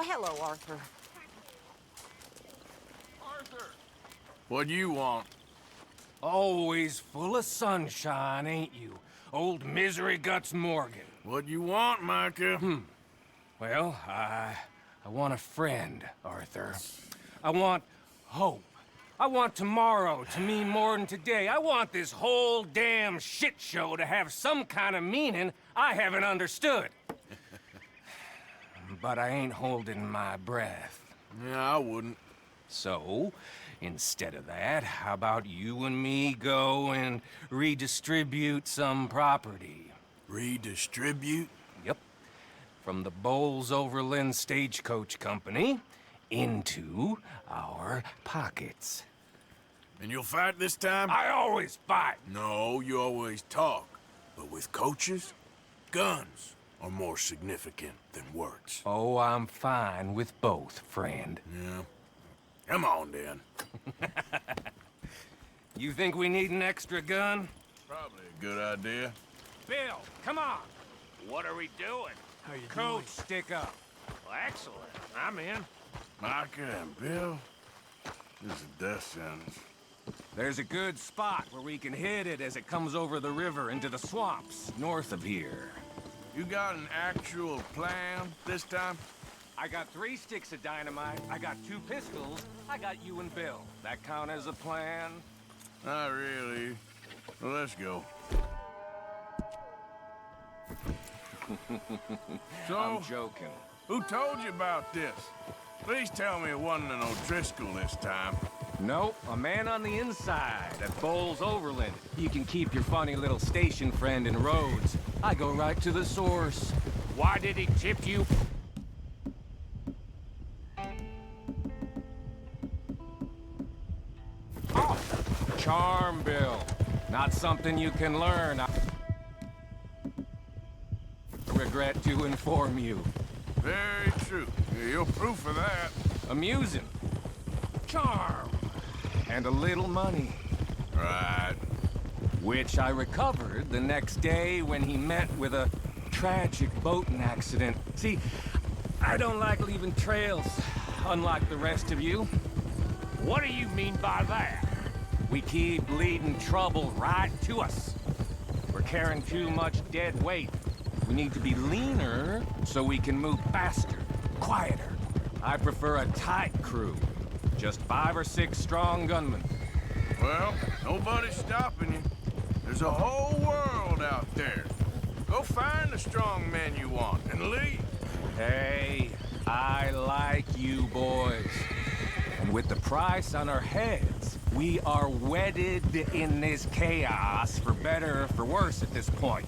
Oh, hello, Arthur. Arthur! What do you want? Always full of sunshine, ain't you? Old Misery Guts Morgan. What do you want, Micah? Well, I want a friend, Arthur. I want hope. I want tomorrow to mean more than today. I want this whole damn shit show to have some kind of meaning I haven't understood. But I ain't holding my breath. Yeah, I wouldn't. So, instead of that, how about you and me go and redistribute some property? Redistribute? Yep. From the Bowles Overland Stagecoach Company into our pockets. And you'll fight this time? I always fight! No, you always talk. But with coaches, guns are more significant than words. Oh, I'm fine with both, friend. Yeah. Come on, then. You think we need an extra gun? Probably a good idea. Bill, come on! What are we doing? How you Coach, stick up. Well, excellent. I'm in. Micah and Bill, this is a death sentence. There's a good spot where we can hit it as it comes over the river into the swamps north of here. You got an actual plan this time? I got 3 sticks of dynamite, I got 2 pistols, I got you and Bill. That count as a plan? Not really. Well, let's go. So, I'm joking. who told you about this? Please tell me it wasn't an O'Driscoll this time. Nope, a man on the inside at Bowles Overland. You can keep your funny little station friend in Rhodes. I go right to the source. Why did he tip you? Oh, charm, Bill. Not something you can learn. I regret to inform you. Very true. You're proof of that. Amusing. Charm. And a little money. Right. Which I recovered the next day when he met with a tragic boating accident. See, I don't like leaving trails, unlike the rest of you. What do you mean by that? We keep leading trouble right to us. We're carrying too much dead weight. We need to be leaner so we can move faster, quieter. I prefer a tight crew. Just 5 or 6 strong gunmen. Well, nobody's stopping you. There's a whole world out there. Go find the strong men you want and leave. Hey, I like you boys. And with the price on our heads, we are wedded in this chaos, for better or for worse at this point.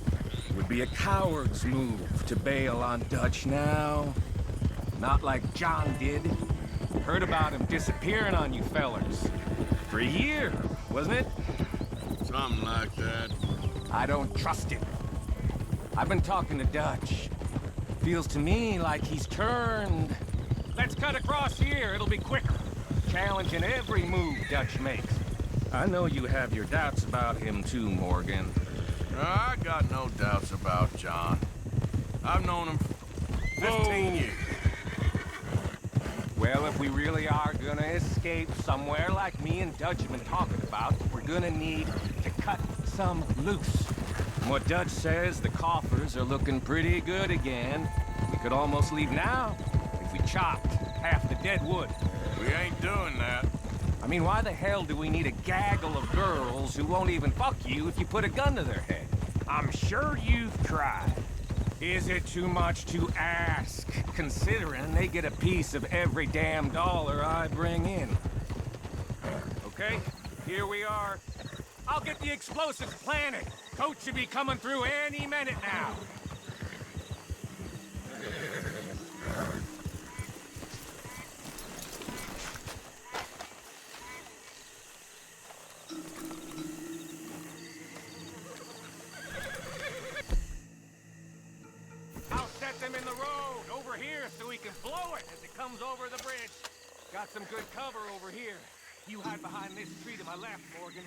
It would be a coward's move to bail on Dutch now. Not like John did. Heard about him disappearing on you fellers. For a year, wasn't it? Something like that. I don't trust him. I've been talking to Dutch. Feels to me like he's turned. Let's cut across here, it'll be quicker. Challenging every move Dutch makes. I know you have your doubts about him too, Morgan. I got no doubts about John. I've known him for 15 years. Well, if we really are gonna escape somewhere like me and Dutch have been talking about, we're gonna need to cut some loose. From what Dutch says, the coffers are looking pretty good again. We could almost leave now if we chopped half the dead wood. We ain't doing that. I mean, why the hell do we need a gaggle of girls who won't even fuck you if you put a gun to their head? I'm sure you've tried. Is it too much to ask, considering they get a piece of every damn dollar I bring in? Okay, here we are. I'll get the explosives planted. Coach should be coming through any minute now. I'll set them in the road over here so we can blow it as it comes over the bridge. Got some good cover over here. You hide behind this tree to my left, Morgan.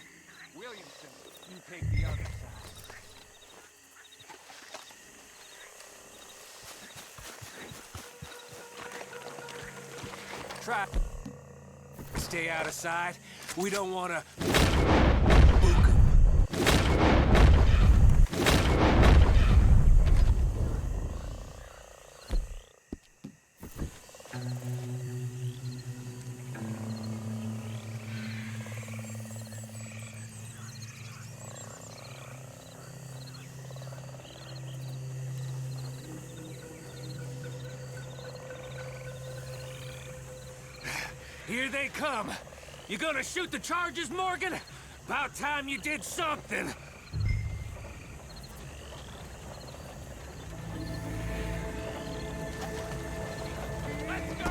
Williamson, you take the other side. try. Stay out of sight. We don't want to... Here they come. You gonna shoot the charges, Morgan? About time you did something. Let's go!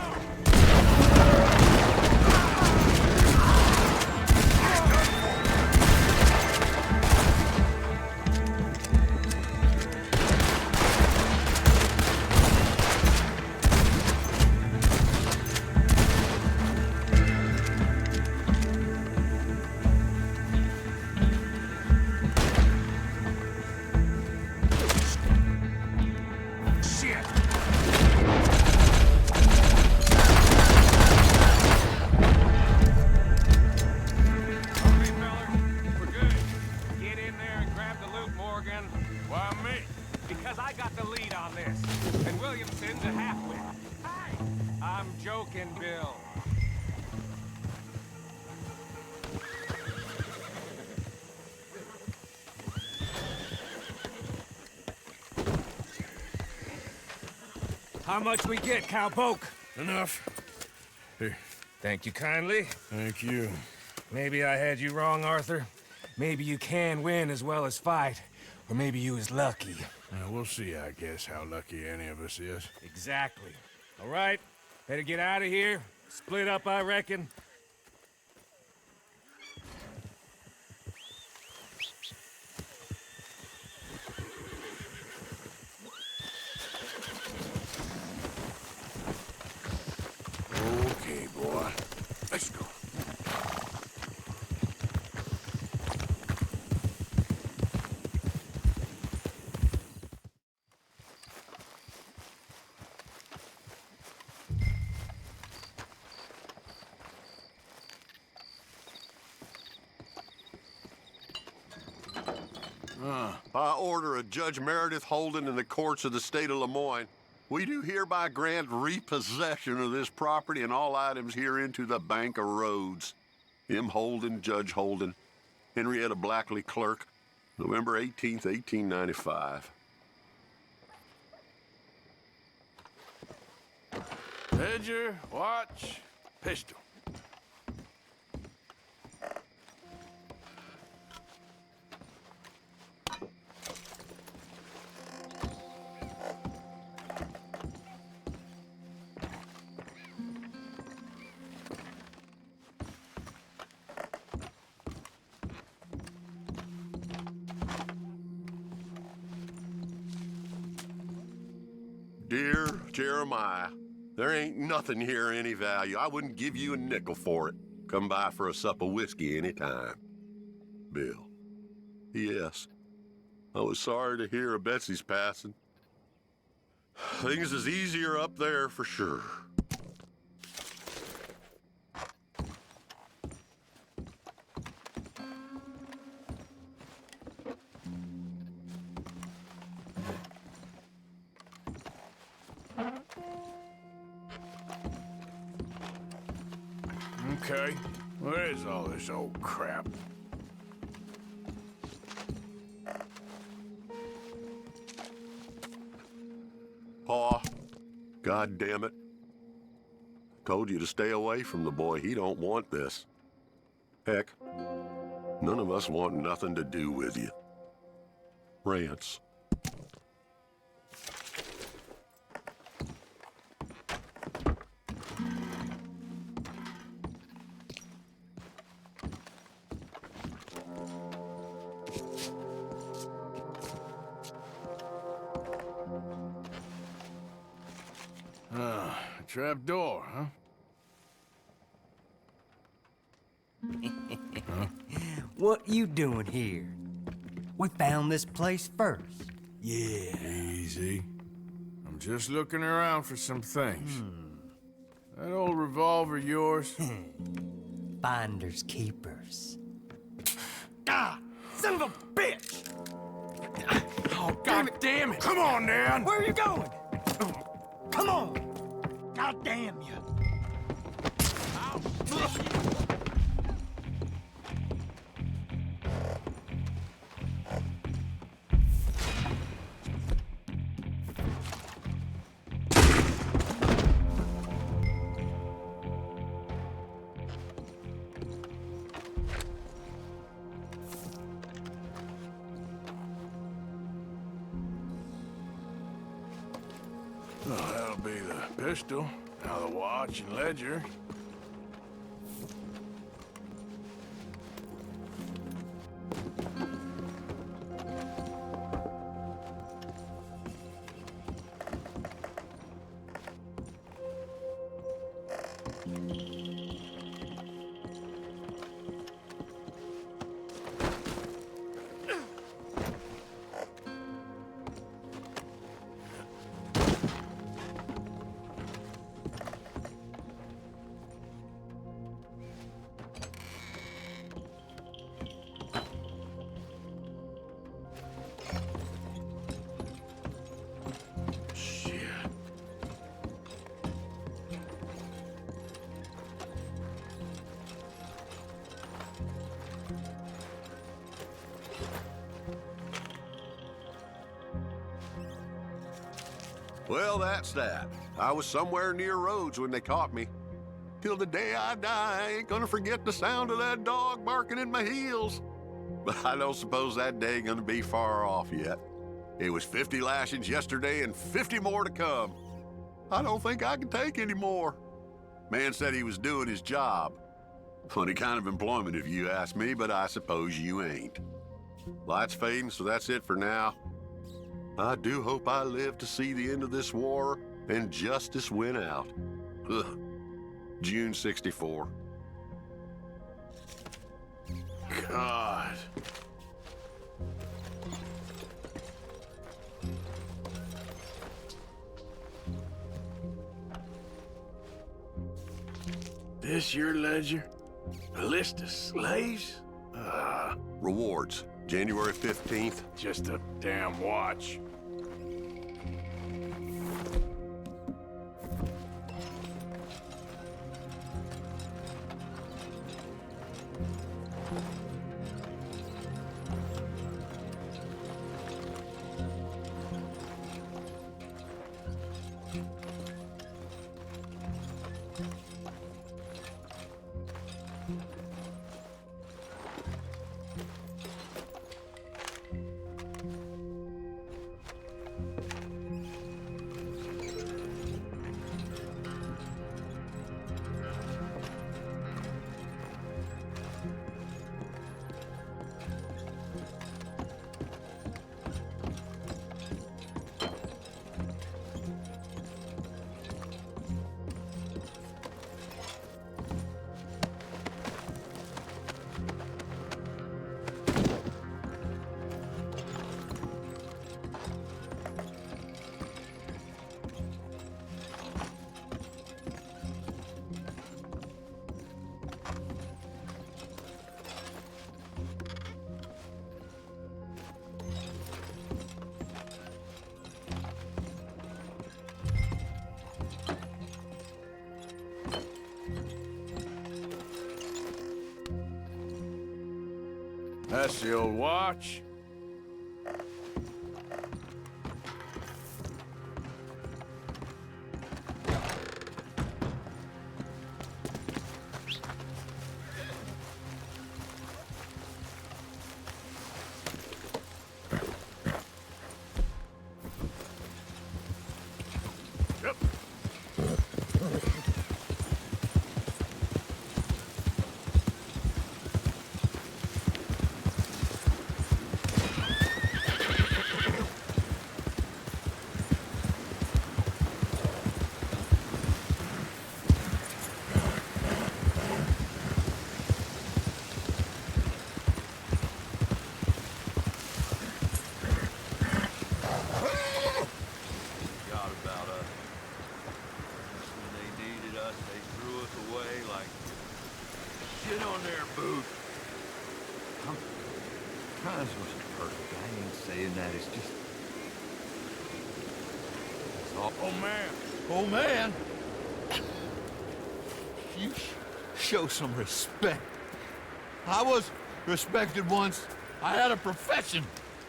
Why me? Because I got the lead on this. And Williamson's a halfwit. Hi! I'm joking, Bill. How much we get, cowpoke? Enough. Here. Thank you kindly. Thank you. Maybe I had you wrong, Arthur. Maybe you can win as well as fight. Or maybe you was lucky. We'll see, I guess, how lucky any of us is. Exactly. All right, better get out of here. Split up, I reckon. Okay, boy. Let's go. By order of Judge Meredith Holden in the courts of the state of Lemoyne, we do hereby grant repossession of this property and all items herein to the Bank of Rhodes. M. Holden, Judge Holden, Henrietta Blackley, Clerk, November 18th, 1895. Ledger, watch, pistol. Dear Jeremiah, there ain't nothing here of any value. I wouldn't give you a nickel for it. Come by for a sup of whiskey any time. Bill. P.S. I was sorry to hear of Betsy's passing. Things is easier up there for sure. Okay, where is all this old crap? Pa, God damn it. Told you to stay away from the boy. He don't want this. Heck, none of us want nothing to do with you. Rance. Trap door, huh? What you doing here? We found this place first. Yeah. Easy. I'm just looking around for some things. That old revolver yours? Finders keepers. Ah! Son of a bitch! Oh, God damn it! Come on, Dan! Where are you going? Come on! God damn you! Oh, that'll be the pistol. Now the watch and ledger. Well, that's that. I was somewhere near Rhodes when they caught me. Till the day I die, I ain't gonna forget the sound of that dog barking in my heels. But I don't suppose that day ain't gonna be far off yet. It was 50 lashings yesterday and 50 more to come. I don't think I can take any more. Man said he was doing his job. Funny kind of employment if you ask me, but I suppose you ain't. Light's fading, so that's it for now. I do hope I live to see the end of this war and justice win out. Ugh. June 64. God. This your ledger? A list of slaves? Rewards, January 15th. Just a damn watch. That's the old watch. Yep. there, Booth. Times wasn't perfect. I ain't saying that. It's just... It's all... Oh, man. Oh, man! You show some respect. I was respected once. I had a profession.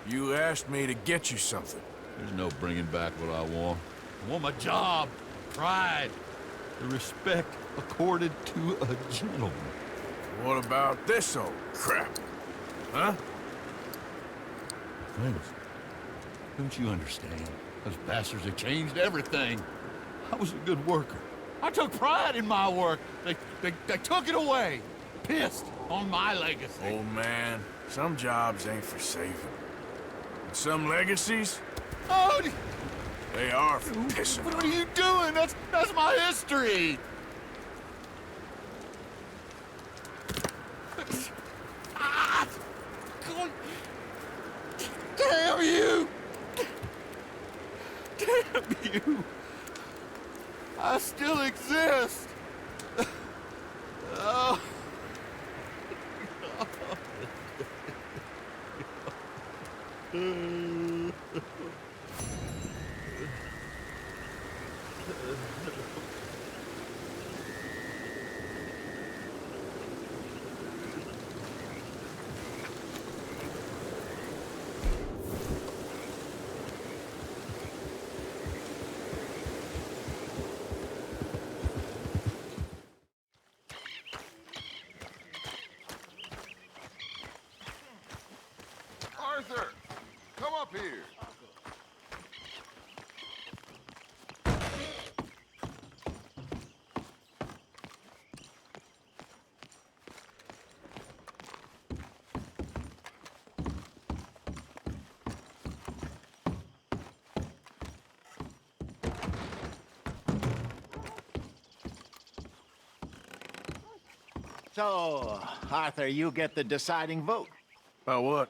You asked me to get you something. There's no bringing back what I want. I want my job, pride, the respect accorded to a gentleman. What about this old crap? Huh? Friends, don't you understand? Those bastards have changed everything. I was a good worker. I took pride in my work. They took it away. Pissed on my legacy. Old man, some jobs ain't for saving. And some legacies, Oh, they are for pissing. what are you doing? That's my history. Ah! God. Damn you! Damn you! I still exist. Oh. Arthur, come up here. So, Arthur, you get the deciding vote. About what?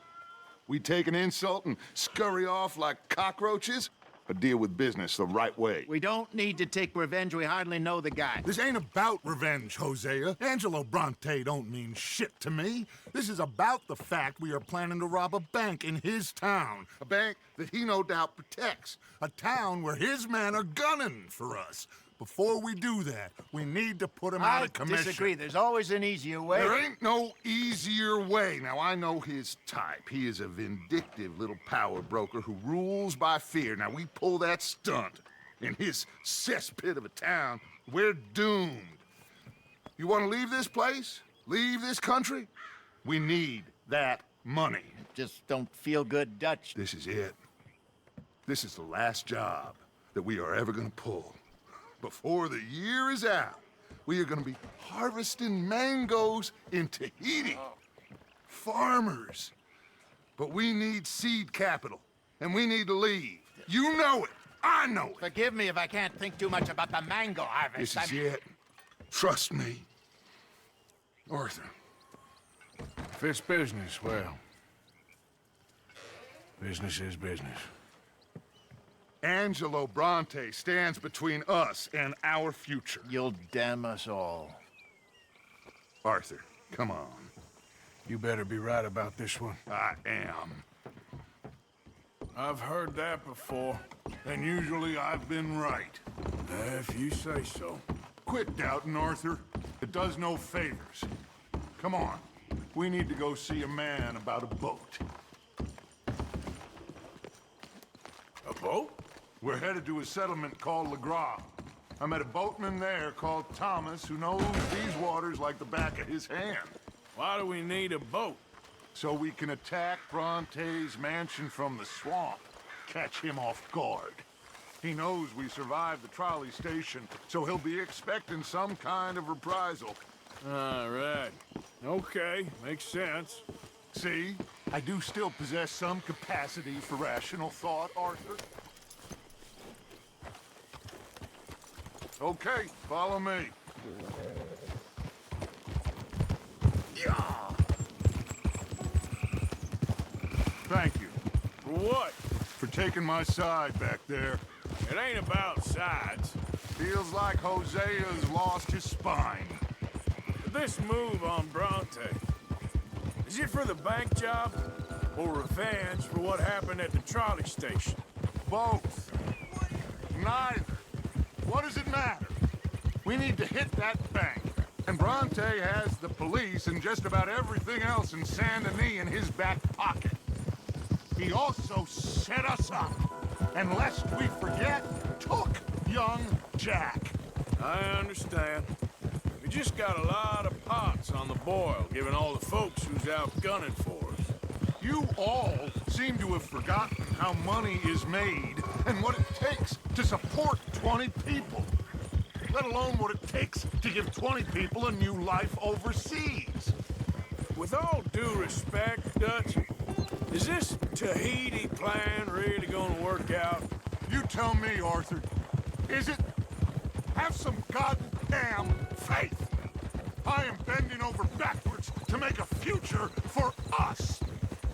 We take an insult and scurry off like cockroaches, or deal with business the right way? We don't need to take revenge. We hardly know the guy. This ain't about revenge, Hosea. Angelo Bronte don't mean shit to me. This is about the fact we are planning to rob a bank in his town. A bank that he no doubt protects. A town where his men are gunning for us. Before we do that, we need to put him out I of commission. disagree. There's always an easier way. There ain't no easier way. Now, I know his type. He is a vindictive little power broker who rules by fear. Now, we pull that stunt in his cesspit of a town, we're doomed. You want to leave this place? Leave this country? We need that money. Just don't feel good Dutch. This is it. This is the last job that we are ever going to pull. Before the year is out, we are going to be harvesting mangoes in Tahiti. Farmers. But we need seed capital, and we need to leave. You know it. I know it. Forgive me if I can't think too much about the mango harvest. This is it. Trust me. Arthur. If it's business, well, business is business. Angelo Bronte stands between us and our future. You'll damn us all. Arthur, come on. You better be right about this one. I am. I've heard that before. And usually I've been right. If you say so. Quit doubting, Arthur. It does no favors. Come on. We need to go see a man about a boat. A boat? We're headed to a settlement called Le Gras. I met a boatman there called Thomas who knows these waters like the back of his hand. Why do we need a boat? So we can attack Bronte's mansion from the swamp. Catch him off guard. He knows we survived the trolley station, so he'll be expecting some kind of reprisal. All right. Okay, makes sense. See? I do still possess some capacity for rational thought, Arthur. Okay, follow me. Thank you. For what? For taking my side back there. It ain't about sides. Feels like Hosea's lost his spine. this move on Bronte? Is it for the bank job? Or revenge for what happened at the trolley station? Both. Neither. What does it matter? We need to hit that bank. And Bronte has the police and just about everything else in Saint Denis in his back pocket. He also set us up. And lest we forget, took young Jack. I understand. We just got a lot of pots on the boil, given all the folks who's out gunning for us. You all seem to have forgotten how money is made and what it takes to support 20 people. Let alone what it takes to give 20 people a new life overseas. With all due respect, Dutch, is this Tahiti plan really gonna work out? You tell me, Arthur. Is it? Have some goddamn faith. I am bending over backwards to make a future for us.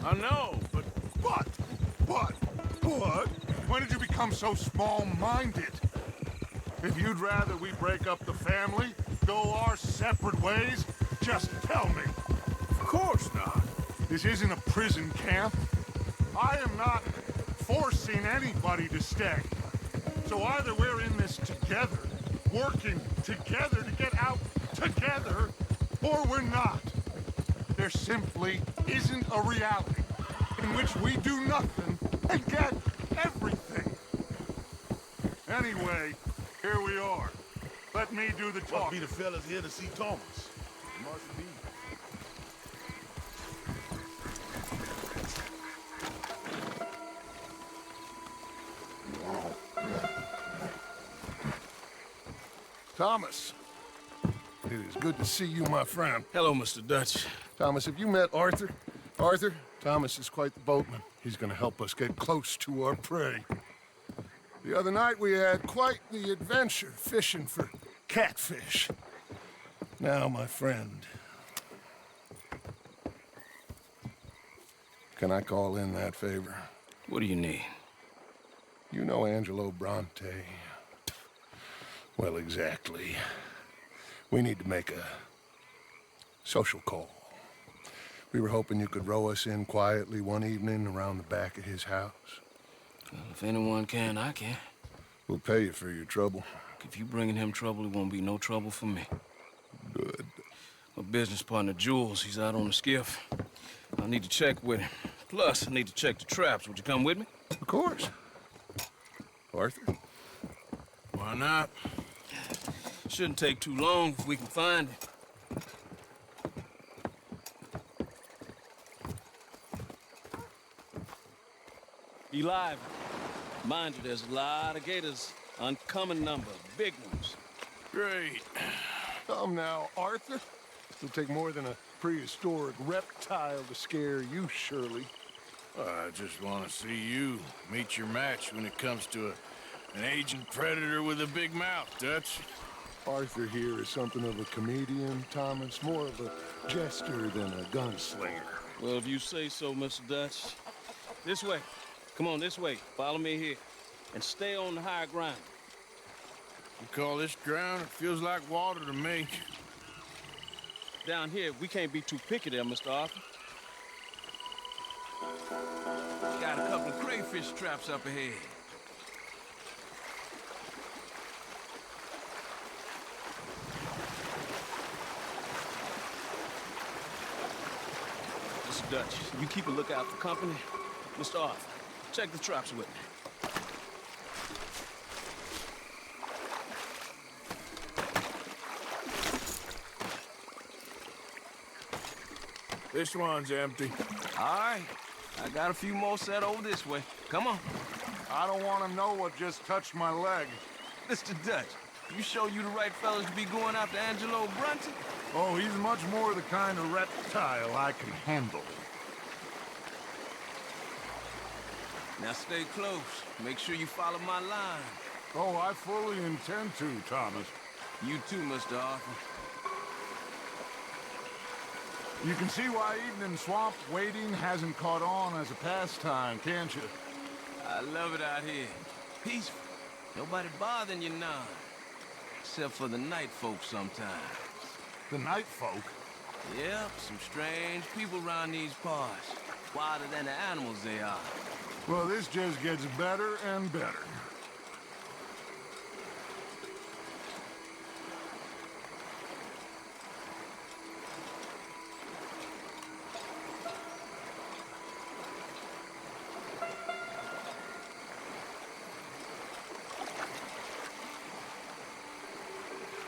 I know, but... What? When did you become so small-minded? If you'd rather we break up the family, go our separate ways, just tell me. Of course not. This isn't a prison camp. I am not forcing anybody to stay. So either we're in this together, working together to get out together, or we're not. There simply isn't a reality in which we do nothing and get everything. Anyway, here we are. Let me do the talking. Must be the fellas here to see Thomas. Must be. Thomas. It is good to see you, my friend. Hello, Mr. Dutch. Thomas, have you met Arthur? Arthur? Thomas is quite the boatman. He's gonna help us get close to our prey. The other night we had quite the adventure fishing for catfish. Now, my friend, can I call in that favor? What do you need? You know Angelo Bronte. Well, exactly. We need to make a social call. We were hoping you could row us in quietly one evening around the back of his house. Well, if anyone can, I can. We'll pay you for your trouble. If you bringing him trouble, it won't be no trouble for me. Good. My business partner, Jules, he's out on the skiff. I need to check with him. Plus, I need to check the traps. Would you come with me? Of course. Arthur? Why not? Shouldn't take too long if we can find it. Be live. Mind you, there's a lot of gators. Uncommon number, big ones. Great. Come now, Arthur. It'll take more than a prehistoric reptile to scare you, Shirley. I just want to see you meet your match when it comes to an aging predator with a big mouth, Dutch. Arthur here is something of a comedian, Thomas. More of a jester than a gunslinger. Well, if you say so, Mr. Dutch. This way. Come on, this way. Follow me here. And stay on the higher ground. You call this ground? It feels like water to me. Down here, we can't be too picky there, Mr. Arthur. Got a couple of crayfish traps up ahead. Mr. Dutch, you keep a lookout for company. Mr. Arthur, check the traps with me. This one's empty. All right. I got a few more set over this way. Come on. I don't want to know what just touched my leg. Mr. Dutch, you sure you the right fellas to be going after Angelo Bronte? Oh, he's much more the kind of reptile I can handle. Now stay close. Make sure you follow my line. Oh, I fully intend to, Thomas. You too, Mr. Arthur. You can see why eating in swamp wading hasn't caught on as a pastime, can't you? I love it out here. Peaceful. Nobody bothering you now. Except for the night folks sometimes. The night folk? Yep, some strange people around these parts. Wilder than the animals they are. Well, this just gets better and better.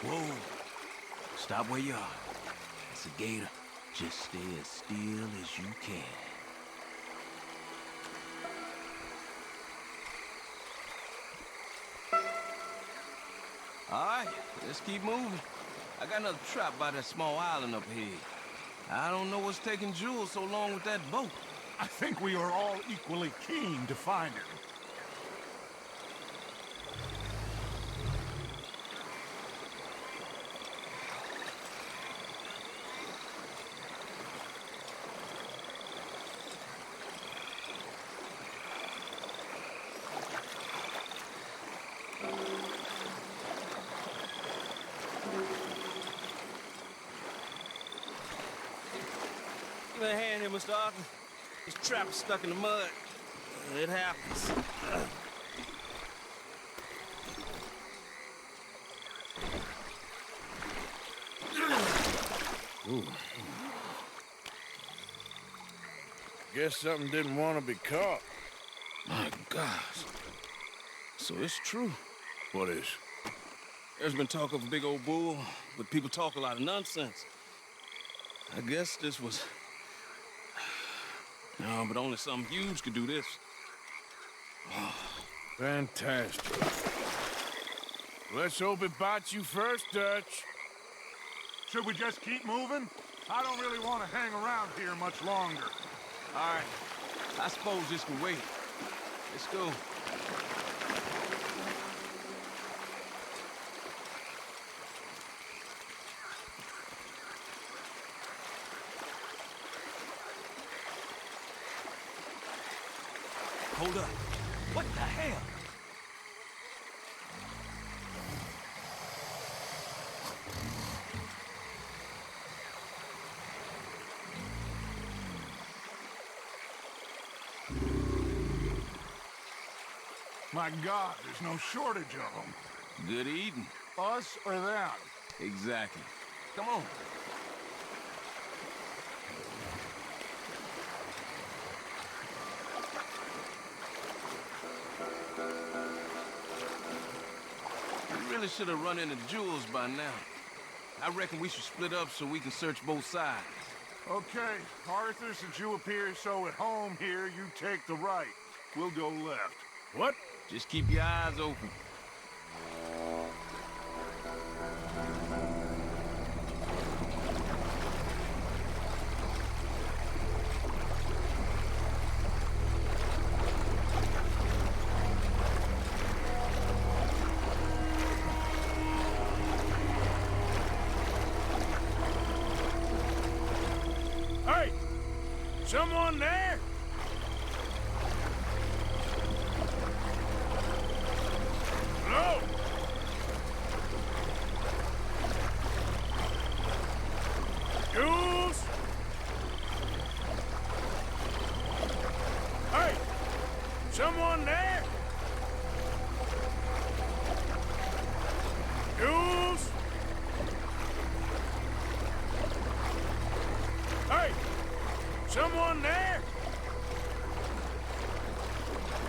Whoa. Stop where you are. It's a gator. Just stay as still as you can. All right, let's keep moving. I got another trap by that small island up here. I don't know what's taking Jules so long with that boat. I think we are all equally keen to find her. Give me a hand here, Mr. Arthur. This trap is stuck in the mud. It happens. Ooh. Guess something didn't want to be caught. My gosh. So it's true. What is? There's been talk of a big old bull, but people talk a lot of nonsense. I guess this was... No, but only something huge could do this. Oh. Fantastic. Let's hope it bites you first, Dutch. Should we just keep moving? I don't really want to hang around here much longer. All right. I suppose this can wait. Let's go. Hold up. What the hell? My God, there's no shortage of them. Good eating. Us or them? Exactly. Come on. We really should have run into Jules by now. I reckon we should split up so we can search both sides. Okay, Arthur, since you appear so at home here, you take the right. We'll go left. What? Just keep your eyes open. Hey! Someone there? Hello? Jules? Hey! Someone there? Jules? Hey! Someone there?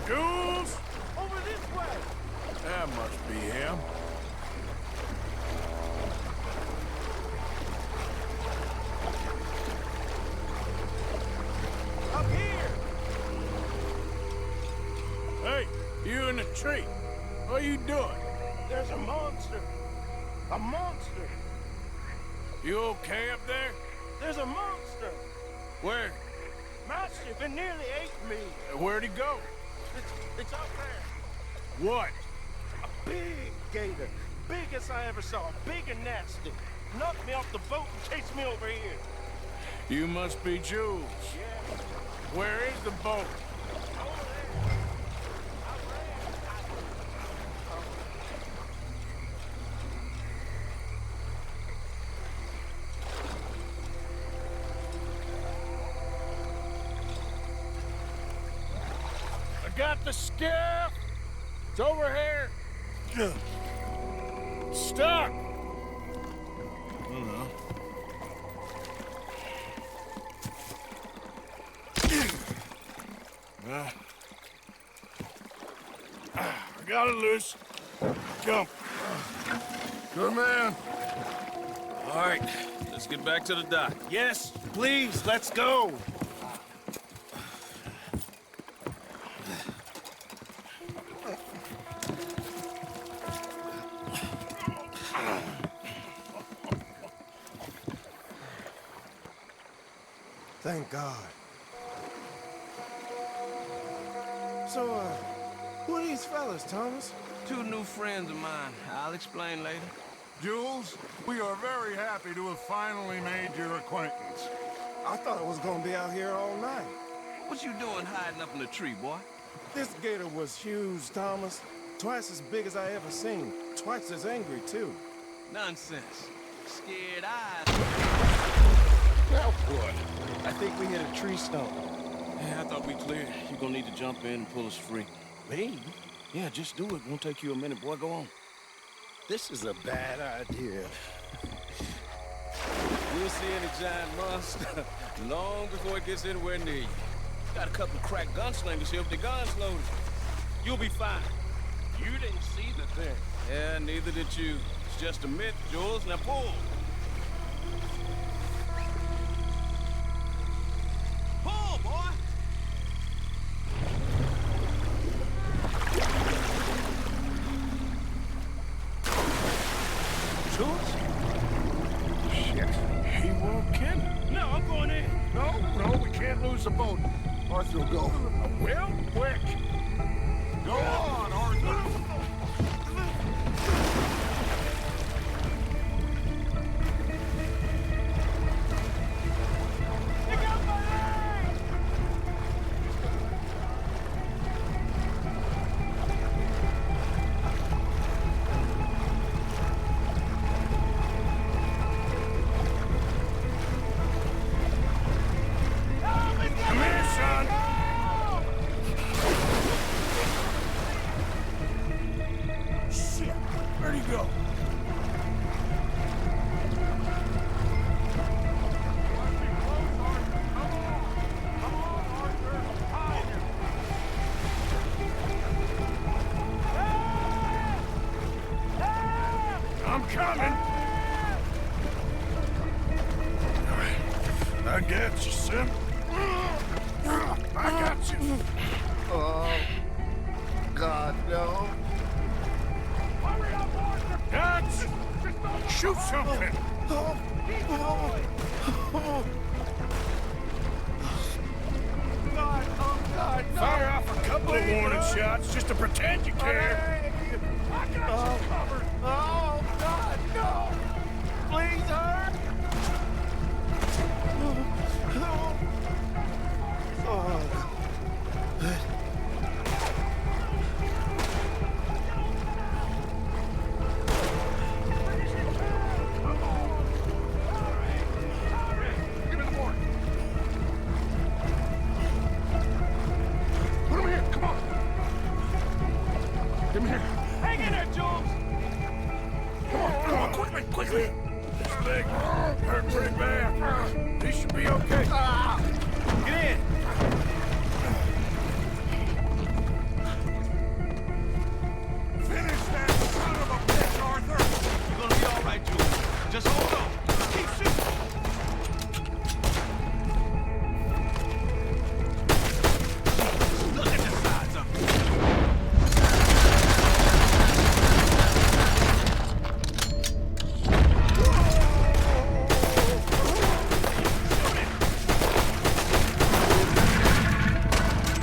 Jules? Over this way! That must be him. Up here! Hey, you in the tree. What are you doing? There's a monster! A monster! You okay up there? There's a monster! Where? Mastiff, it nearly ate me! Where'd he go? It's up there! What? A big gator! Biggest I ever saw, big and nasty! Knocked me off the boat and chased me over here! You must be Jules. Yeah. Where is the boat? Over there! I ran! the skiff! It's over here! Stuck! I got it loose. Jump. Good man. All right, let's get back to the dock. Yes, please, let's go. Thank God. So, who are these fellas, Thomas? Two new friends of mine. I'll explain later. Jules, we are very happy to have finally made your acquaintance. I thought I was gonna be out here all night. What you doing hiding up in the tree, boy? This gator was huge, Thomas. Twice as big as I ever seen. Twice as angry, too. Nonsense. Scared eyes. Now what? I think we hit a tree stump. Yeah, I thought we cleared. You're gonna need to jump in and pull us free. Me? Yeah, just do it. Won't take you a minute, boy. Go on. This is a bad idea. You'll see any giant monster long before it gets anywhere near you. Got a couple of crack gunslingers here with their guns loaded. You'll be fine. You didn't see the thing. Yeah, neither did you. It's just a myth, Jules. Now pull. Pull, boy! Jules? Shit. He won't kill me. No, I'm going in. No, we can't lose the boat. Arthur will go. Well, quick. Go on, Arthur. Come here, son. Shit, where'd he go? I'm coming. I got you, Sim. I got you. Oh, God, no. Dutch! Shoot something! God, no. Fire off a couple of warning shots just to pretend you care. I got you covered. Oh, God, no. Please, hurt. Give me the board. Put him here. Come on. Give him here. Hang in there, Jules! Come on, quickly, quickly! This leg hurt pretty bad. He should be okay. Get in! Finish that son of a bitch, Arthur. You're gonna be all right, Jules. Just hold on. Keep shooting. Look at the size of it.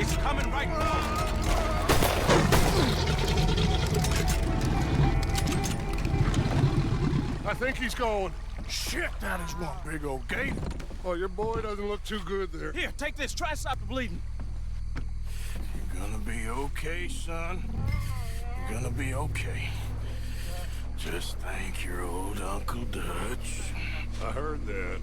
It's coming right now. I think he's going. Shit, that is one big old gate. Oh, your boy doesn't look too good there. Here, take this. Try to stop the bleeding. You're gonna be okay, son. You're gonna be okay. Just thank your old Uncle Dutch. I heard that.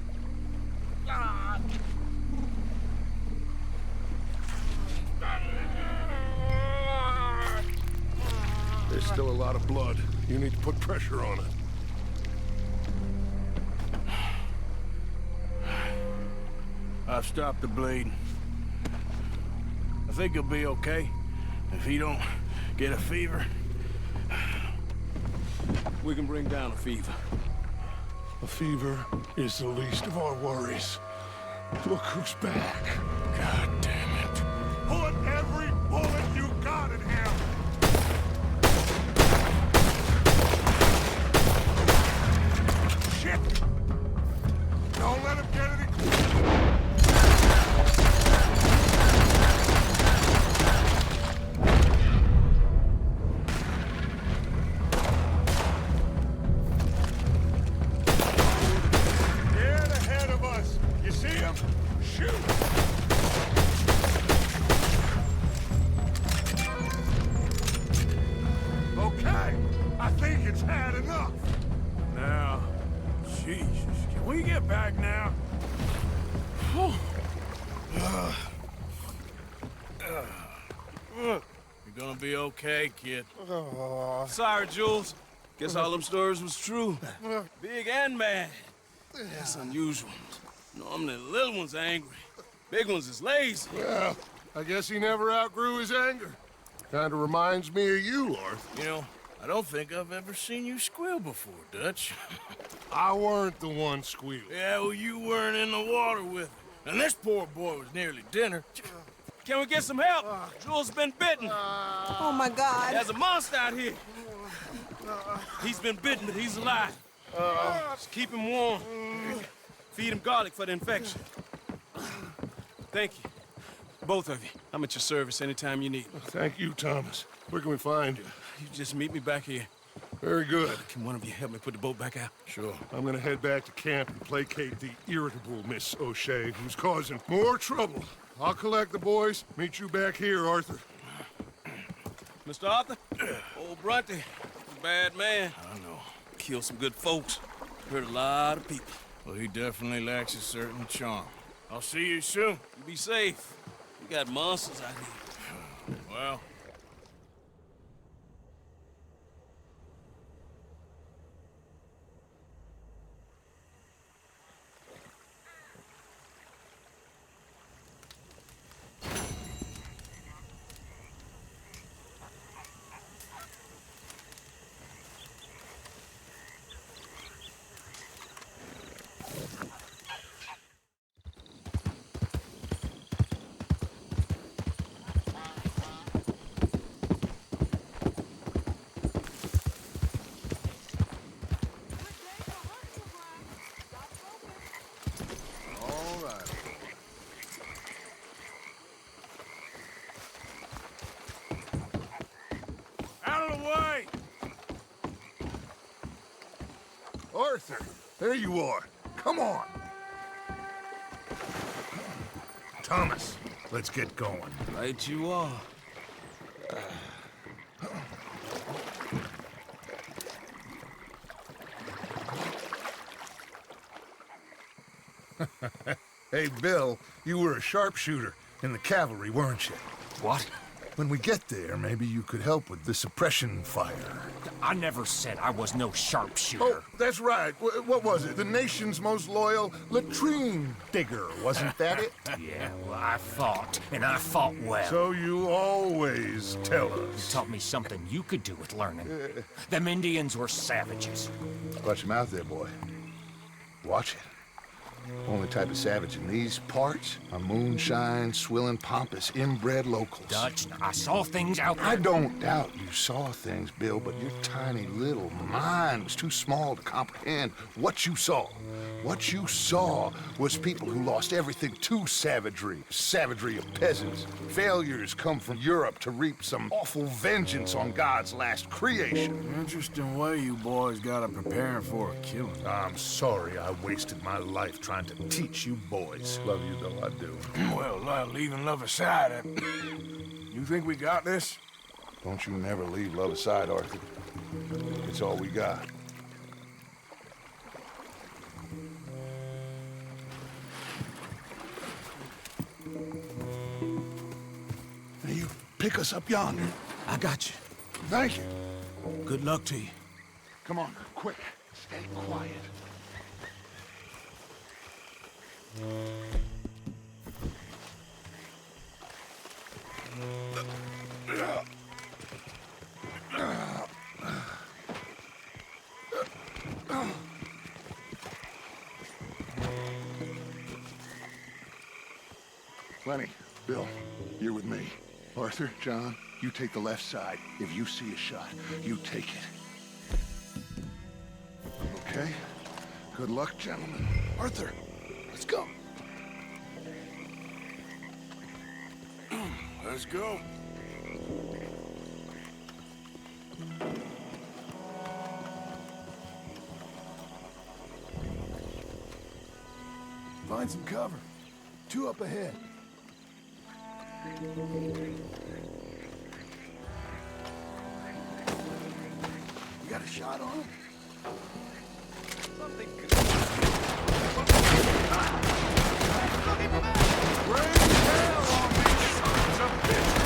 There's still a lot of blood. You need to put pressure on it. I've stopped the bleeding. I think he'll be okay. If he don't get a fever, we can bring down a fever. A fever is the least of our worries. Look who's back. God damn it. Put every bullet you got in him! Shit! Don't let him get any... Dead ahead of us! You see him? Shoot! Okay, I think it's had enough. Now, Jesus, can we get back now? You're gonna be okay, kid. Sorry, Jules. Guess all them stories was true. Big and mad. That's unusual. Normally the little ones are angry. Big ones is lazy. Well, I guess he never outgrew his anger. Kinda reminds me of you, Arthur. You know, I don't think I've ever seen you squeal before, Dutch. I weren't the one squealing. Yeah, well, you weren't in the water with him. And this poor boy was nearly dinner. Can we get some help? Jules been bitten. Oh, my God. There's a monster out here. He's been bitten, but he's alive. Just keep him warm. Feed him garlic for the infection. Thank you. Both of you. I'm at your service anytime you need me. Thank you, Thomas. Where can we find you? You just meet me back here. Very good. Can one of you help me put the boat back out? Sure. I'm gonna head back to camp and placate the irritable Miss O'Shea, who's causing more trouble. I'll collect the boys. Meet you back here, Arthur. Mr. Arthur? Old Bronte. A bad man. I know. Killed some good folks. Hurt a lot of people. Well, he definitely lacks a certain charm. I'll see you soon. You be safe. We got monsters out here. Well... Out of the way! Arthur, there you are. Come on. Thomas, let's get going. Right you are. Hey, Bill, you were a sharpshooter in the cavalry, weren't you? What? When we get there, maybe you could help with the suppression fire. I never said I was no sharpshooter. Oh, that's right. What was it? The nation's most loyal latrine digger, wasn't that it? Yeah, well, I fought, and I fought well. So you always tell You us. taught me something you could do with learning. Them Indians were savages. Watch him out there, boy. Watch it. Only type of savage in these parts are moonshine, swilling, pompous, inbred locals. Dutch, I saw things out there. I don't doubt you saw things, Bill, but your tiny little mind was too small to comprehend what you saw. What you saw was people who lost everything to savagery. Savagery of peasants. Failures come from Europe to reap some awful vengeance on God's last creation. Interesting way you boys gotta prepare for a killing. I'm sorry I wasted my life trying to teach you boys. Love you though, I do. Well, leaving love aside, you think we got this? Don't you never leave love aside, Arthur. It's all we got. Now you pick us up yonder. I got you. Thank you. Good luck to you. Come on, quick. Stay quiet. Lenny, Bill, you're with me. Arthur, John, you take the left side. If you see a shot, you take it. Okay? Good luck, gentlemen. Arthur, let's go. Let's go. Find some cover. 2 up ahead. You got a shot on him? Something good. Raise hell on these sons of bitches!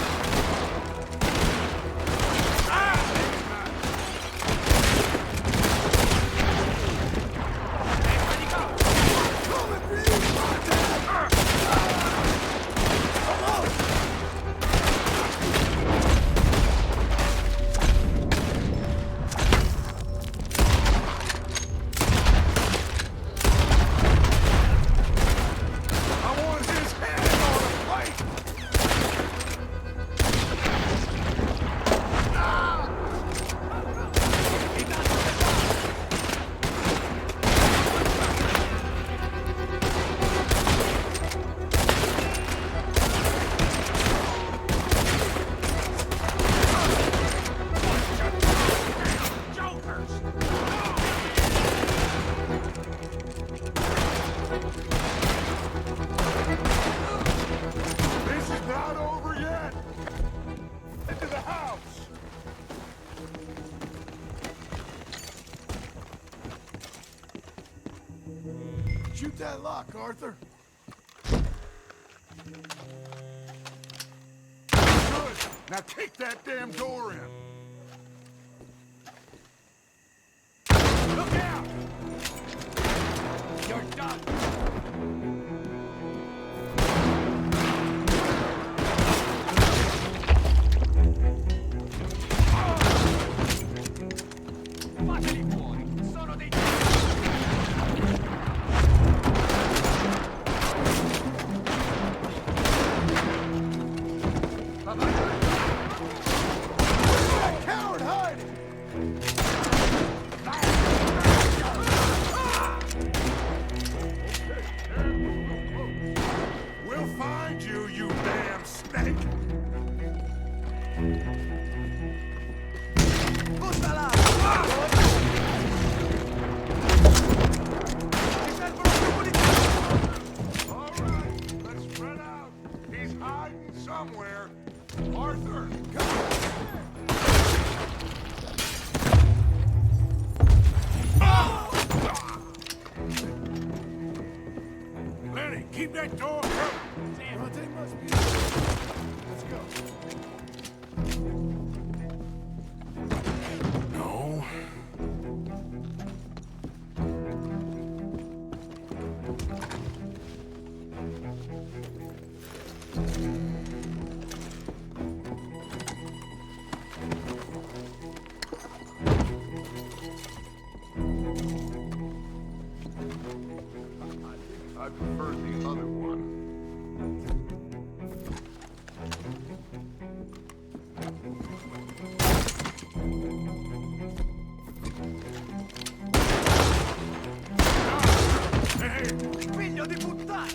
Shoot that lock, Arthur. Good. Now kick that damn door in. Look out! You're done. Keep that door open. Bronte must be. Let's go. No. I prefer the other one. Figlio di puttana!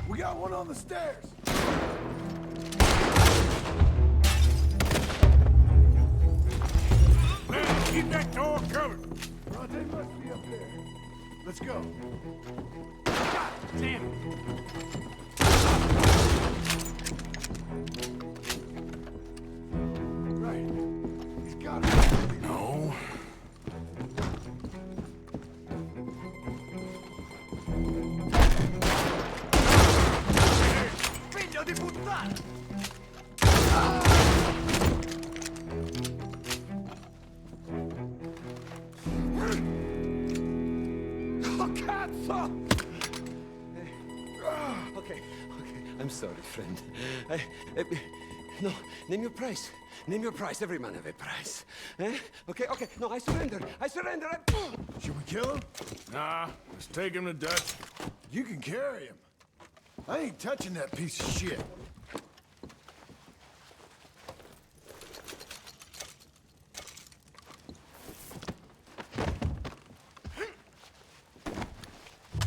We got one on the stairs. Keep that door covered. Bronte must be up there. Let's go. God damn it. Right. He's got it. No. Okay, I'm sorry, friend. No, name your price. Name your price. Every man have a price. Eh? Okay, no, I surrender. Should we kill him? Nah, let's take him to Dutch. You can carry him. I ain't touching that piece of shit.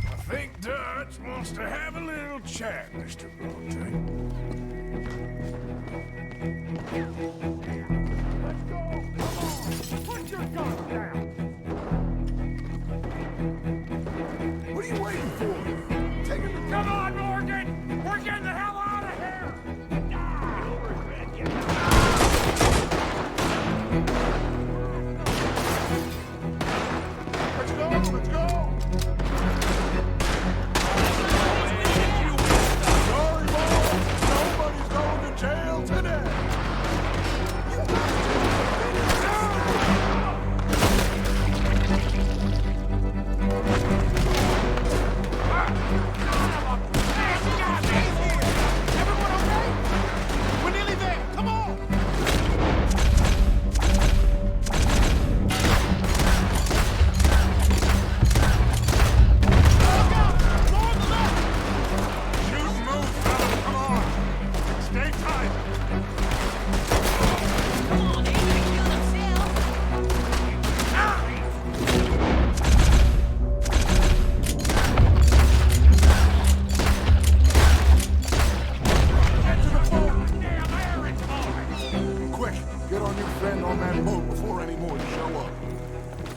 I think Dutch wants to have a little chat, Mr. Bronte. Let's go! Come on! Put your gun down! What are you waiting for? Take him to... Come on, Morgan! We're getting the hell out of here! Let's go! Let's go! Sorry, boys. Nobody's going to jail today.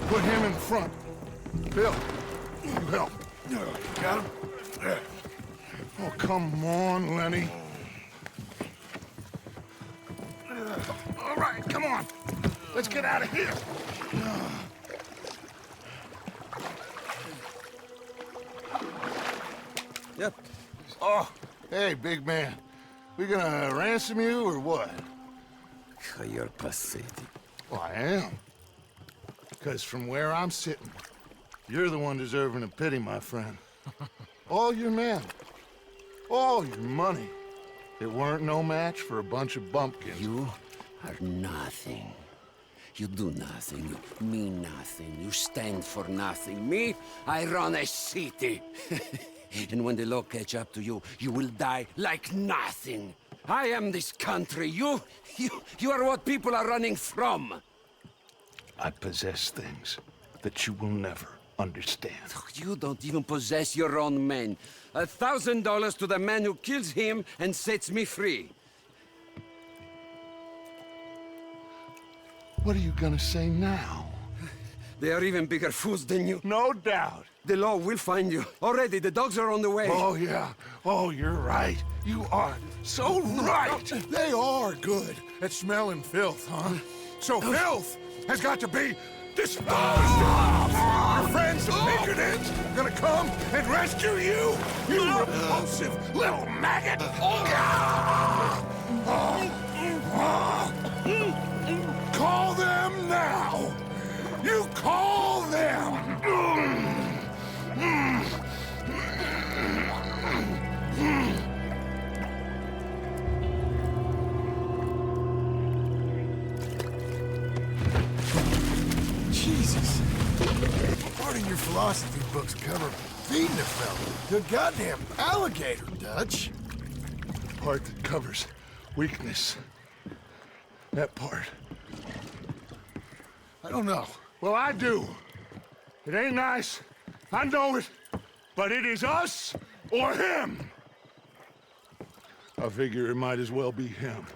Put him in front. Bill, you help. Got him? Oh, come on, Lenny. All right, come on. Let's get out of here. Yep. Oh, hey, big man. We gonna ransom you or what? You're pathetic. Well, I am. Because from where I'm sitting, you're the one deserving of pity, my friend. All your men, all your money, it weren't no match for a bunch of bumpkins. You are nothing. You do nothing. You mean nothing. You stand for nothing. Me, I run a city. And when the law catch up to you, you will die like nothing. I am this country. You are what people are running from. I possess things that you will never understand. You don't even possess your own men. $1,000 to the man who kills him and sets me free. What are you gonna say now? They are even bigger fools than you. No doubt. The law will find you. Already, the dogs are on the way. Oh, yeah. Oh, you're right. You are so right. They are good at smelling filth, huh? So filth has got to be disposed of! Your friends, the Baconnets, are gonna come and rescue you! You repulsive little maggot! Call them now! You call them! Jesus. Part of your philosophy books cover feeding a fella to a goddamn alligator, Dutch. Part that covers weakness. That part. I don't know. Well, I do. It ain't nice. I know it. But it is us or him. I figure it might as well be him.